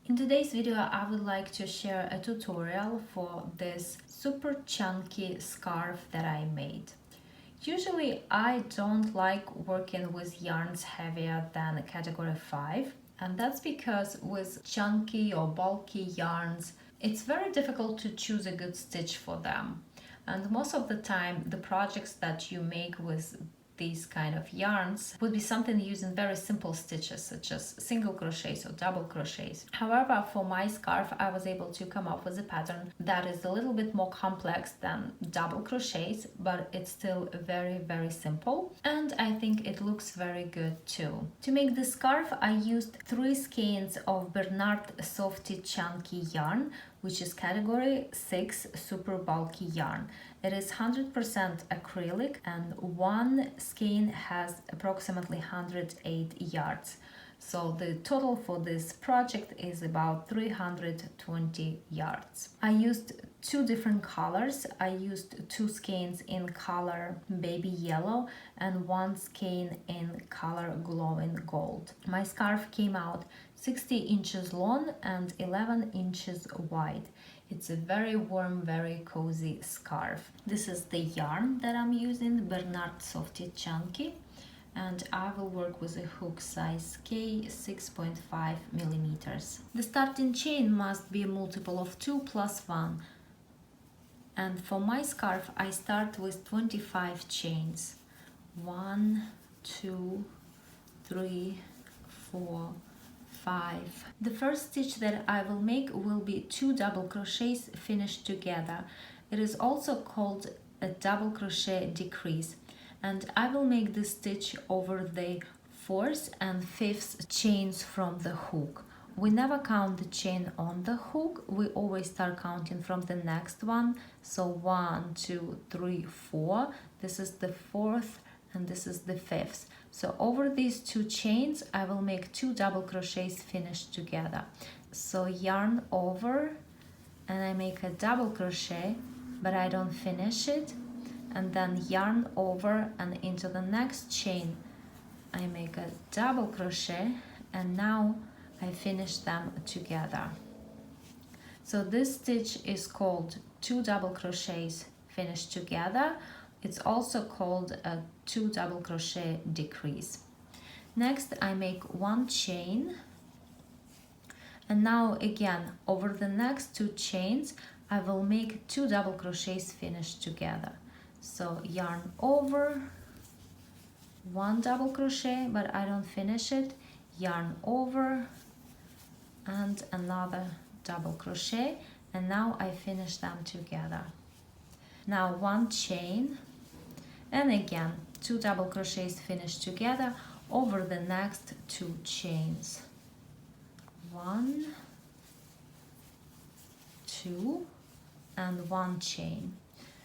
In today's video, I would like to share a tutorial for this super chunky scarf that I made. Usually, I don't like working with yarns heavier than category 5, and that's because with chunky or bulky yarns, it's very difficult to choose a good stitch for them. And most of the time, the projects that you make with these kind of yarns would be something using very simple stitches such as single crochets or double crochets. However, for my scarf I was able to come up with a pattern that is a little bit more complex than double crochets, but it's still very simple, and I think it looks very good too. To make the scarf I used 3 skeins of Bernat Softee Chunky yarn, which is category 6 super bulky yarn. It is 100% acrylic and one skein has approximately 108 yards. So the total for this project is about 320 yards. I used 2 different colors. I used 2 skeins in color baby yellow and 1 skein in color glowing gold. My scarf came out 60 inches long and 11 inches wide. It's a very warm, very cozy scarf. This is the yarn that I'm using, Bernat Softee Chunky, and I will work with a hook size K 6.5 millimeters. The starting chain must be a multiple of 2 plus 1, and for my scarf I start with 25 chains. 1, 2, 3, 4, 5. The first stitch that I will make will be 2 double crochets finished together. It is also called a double crochet decrease, and I will make this stitch over the 4th and 5th chains from the hook. We never count the chain on the hook, we always start counting from the next one. So 1, 2, 3, 4. This is the 4th and this is the 5th. So over these 2 chains I will make 2 double crochets finished together. So yarn over and I make a double crochet, but I don't finish it, and then yarn over and into the next chain I make a double crochet, and now I finish them together. So this stitch is called 2 double crochets finished together. It's also called a 2 double crochet decrease. Next I make 1 chain, and now again over the next 2 chains I will make 2 double crochets finished together. So yarn over, 1 double crochet, but I don't finish it, yarn over and another double crochet, and now I finish them together. Now 1 chain, and again 2 double crochets finished together over the next 2 chains. 1, 2, and 1 chain.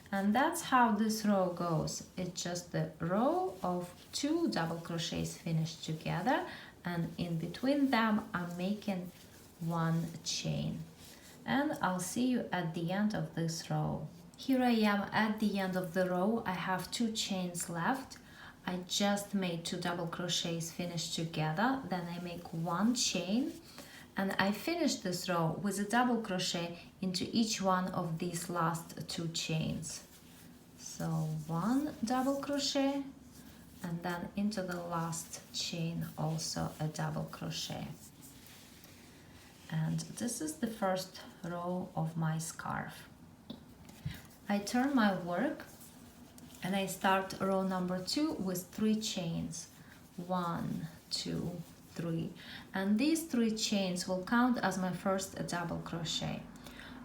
And that's how this row goes. It's just the row of 2 double crochets finished together, and in between them I'm making 1 chain. And I'll see you at the end of this row. Here I am at the end of the row. I have 2 chains left. I just made 2 double crochets finished together, then I make 1 chain, and I finish this row with a double crochet into each one of these last 2 chains. So 1 double crochet, and then into the last chain also a double crochet. And this is the first row of my scarf. I turn my work and I start row number 2 with 3 chains. 1, 2, 3. And these 3 chains will count as my first double crochet.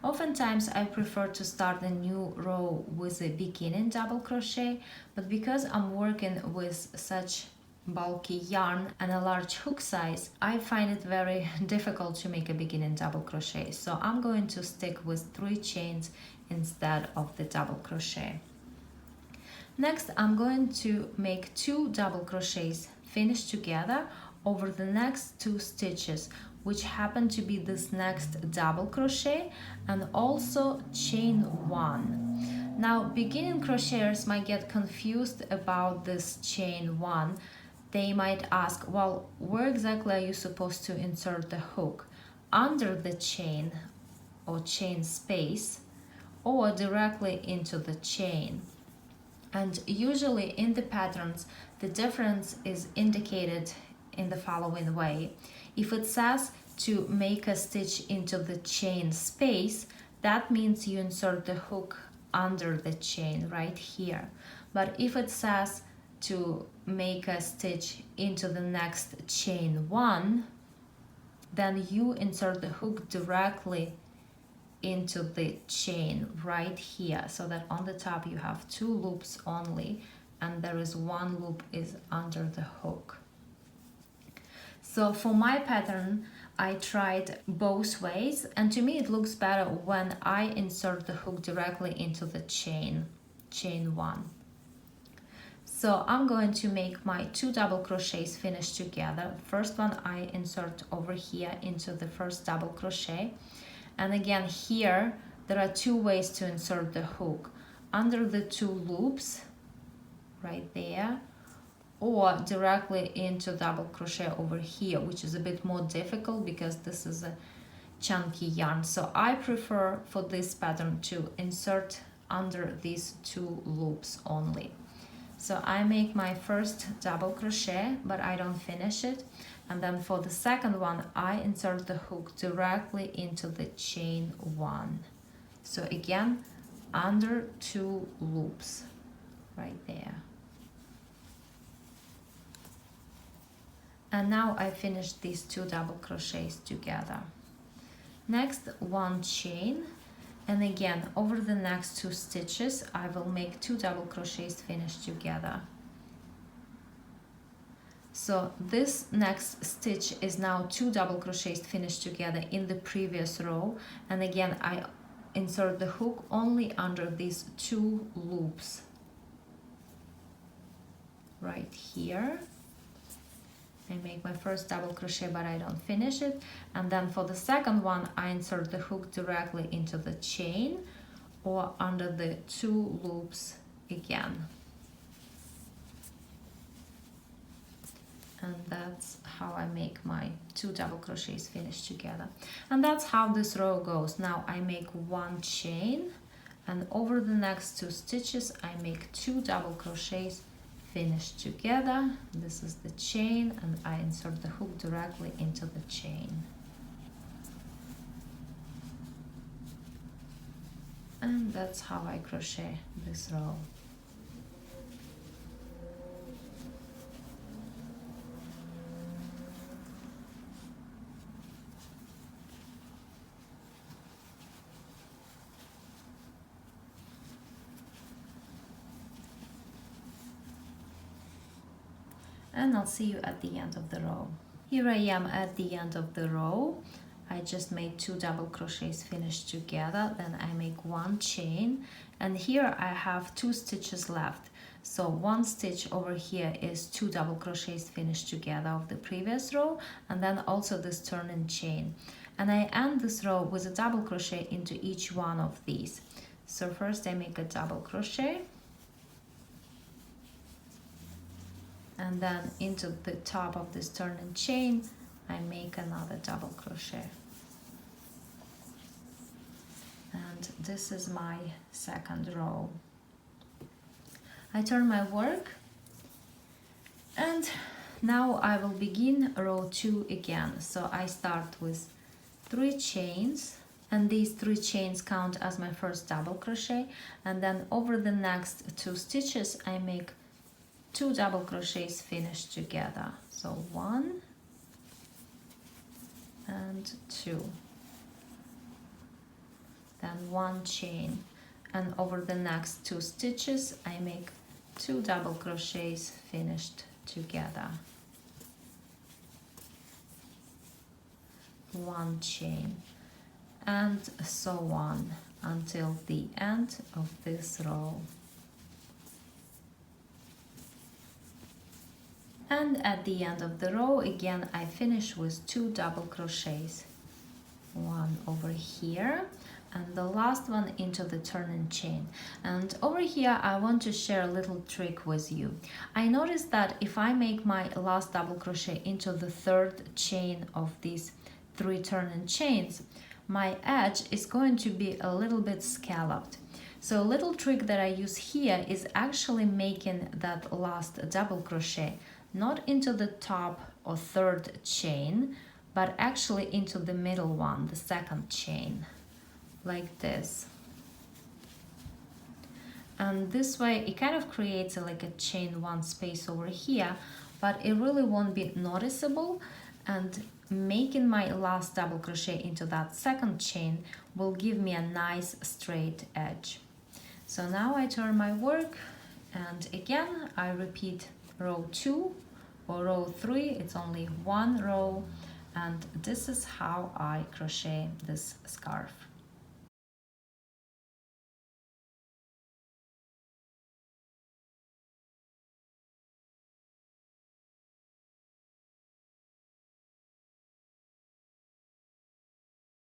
Oftentimes I prefer to start a new row with a beginning double crochet, but because I'm working with such bulky yarn and a large hook size, I find it very difficult to make a beginning double crochet. So I'm going to stick with 3 chains instead of the double crochet. Next I'm going to make 2 double crochets finished together over the next 2 stitches, which happen to be this next double crochet and also chain 1. Now beginning crocheters might get confused about this chain 1. They might ask, well, where exactly are you supposed to insert the hook? under the chain or chain space or directly into the chain. And usually in the patterns, the difference is indicated in the following way. If it says to make a stitch into the chain space, that means you insert the hook under the chain right here. But if it says to make a stitch into the next chain one, then you insert the hook directly into the chain right here, so that on the top you have 2 loops only, and there is 1 loop is under the hook. So for my pattern, I tried both ways, and to me it looks better when I insert the hook directly into the chain 1. So I'm going to make my 2 double crochets finished together. First one I insert over here into the first double crochet, and again here there are 2 ways to insert the hook: under the 2 loops right there, or directly into double crochet over here, which is a bit more difficult because this is a chunky yarn. So I prefer for this pattern to insert under these 2 loops only. So I make my first double crochet, but I don't finish it. And then for the second one, I insert the hook directly into the chain 1. So again, under 2 loops right there. And now I finished these 2 double crochets together. Next, 1 chain, and again over the next 2 stitches I will make 2 double crochets finished together. So this next stitch is now 2 double crochets finished together in the previous row, and again I insert the hook only under these 2 loops right here. I make my first double crochet, but I don't finish it, and then for the second one I insert the hook directly into the chain or under the 2 loops again. And that's how I make my 2 double crochets finished together. And that's how this row goes. Now I make 1 chain, and over the next 2 stitches I make 2 double crochets finished together. This is the chain, and I insert the hook directly into the chain. And that's how I crochet this row. And I'll see you at the end of the row. Here I am at the end of the row. I just made 2 double crochets finished together, then I make 1 chain, and here I have 2 stitches left. So 1 stitch over here is 2 double crochets finished together of the previous row, and then also this turn-in chain. And I end this row with a double crochet into each one of these. So first I make a double crochet, and then into the top of this turn-in chain I make another double crochet. And this is my second row. I turn my work, and now I will begin row 2 again. So I start with 3 chains, and these 3 chains count as my first double crochet, and then over the next 2 stitches I make 2 double crochets finished together. So 1 and 2, then 1 chain, and over the next 2 stitches I make 2 double crochets finished together, 1 chain, and so on until the end of this row. And at the end of the row again I finish with 2 double crochets, 1 over here and the last one into the turn-in chain. And over here I want to share a little trick with you. I noticed that if I make my last double crochet into the 3rd chain of this 3 turning chains, my edge is going to be a little bit scalloped. So a little trick that I use here is actually making that last double crochet not into the top or third chain, but actually into the middle one, the second chain, like this. And this way it kind of creates like a chain one space over here, but it really won't be noticeable, and making my last double crochet into that second chain will give me a nice straight edge. So now I turn my work, and again I repeat row 2 or row 3, it's only one row, and this is how I crochet this scarf.